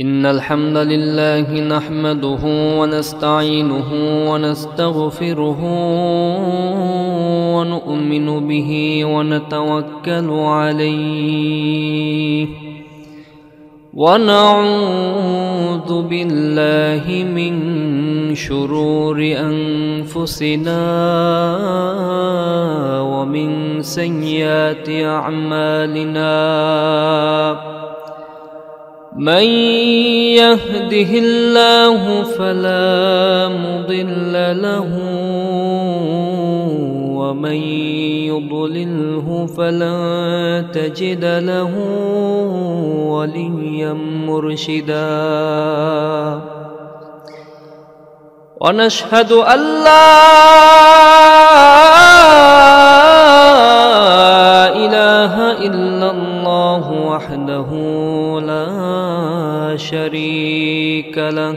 إن الحمد لله نحمده ونستعينه ونستغفره ونؤمن به ونتوكل عليه ونعوذ بالله من شرور أنفسنا ومن سيئات أعمالنا من يهده الله فلا مضل له ومن يضلله فلن تجد له وليا مرشدا ونشهد أن لا إله إلا الله وحده لا شريك له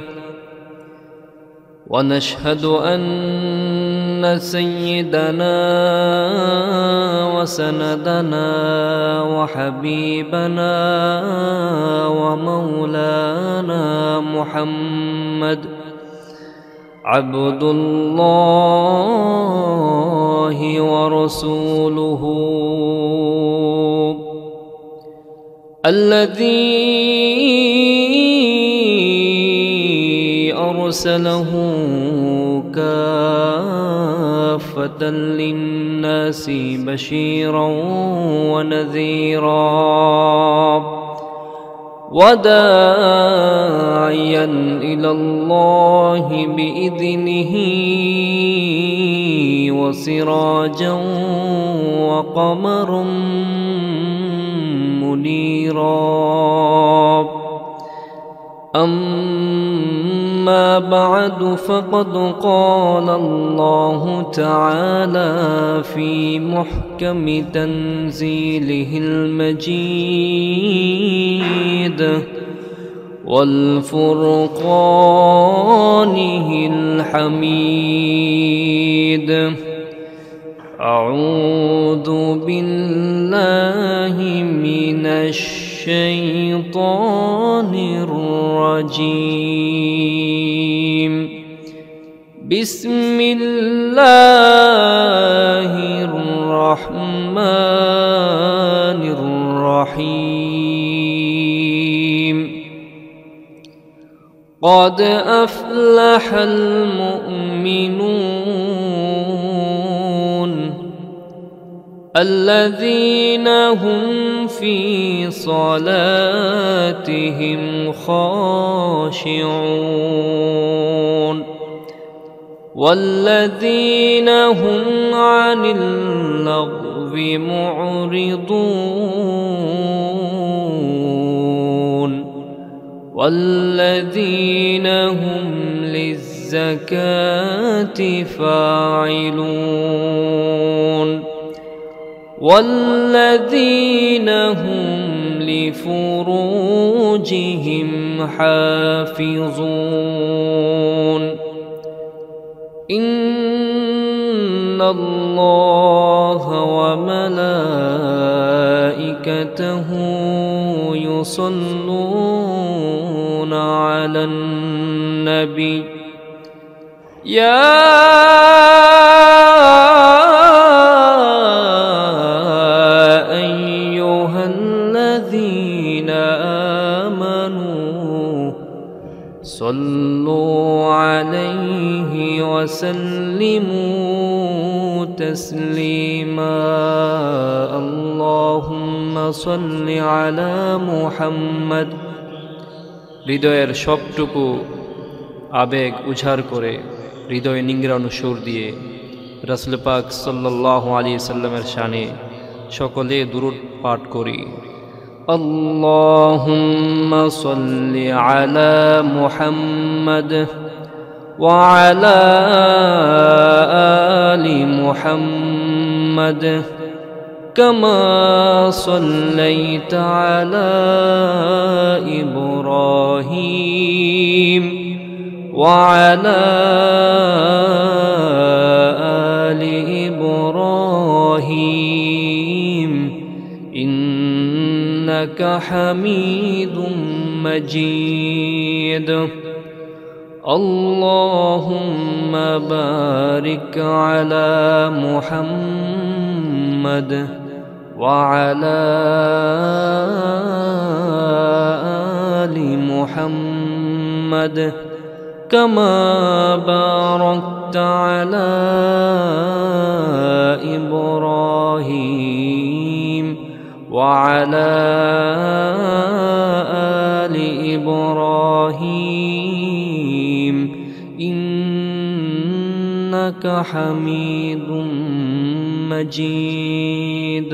ونشهد أن سيدنا وسندنا وحبيبنا ومولانا محمد عبد الله ورسوله الذي أرسله كافة للناس بشيرا ونذيرا وداعيا إلى الله بإذنه وسراجا وقمرا منيرا أما بعد فقد قال الله تعالى في محكم تنزيله المجيد والفرقانه الحميد أعوذ بالله من الشيطان الرجيم بسم الله الرحمن الرحيم قد أفلح المؤمنون الذين هم في صلاتهم خاشعون والذين هم عن اللغو معرضون والذين هم للزكاة فاعلون والذين هم لفروجهم حافظون إن الله وملائكته يصلون على النبي يا أيها الذين آمنوا صلوا عليه وسلموا تسليما اللهم صل على محمد হৃদয়ের সবটুকু আবেগ উজাড় করে হৃদয় নিংড়ানো সুর দিয়ে রাসূল পাক সাল্লাল্লাহু আলাইহি সাল্লামের শানে সকলে দুরূদ পাঠ করি আল্লাহুম্মা সাল্লি আলা মুহাম্মাদ ওয়া আলা আলি মুহাম্মাদ কামা সাল্লাইতা আলা ইব্রাহিম ওয়া আলা আলি ইব্রাহিম إنك حميد مجيد. اللهم بارك على محمد وعلى آل محمد كما باركت على إبراهيم وعلى آل إبراهيم إنك حميد مجيد.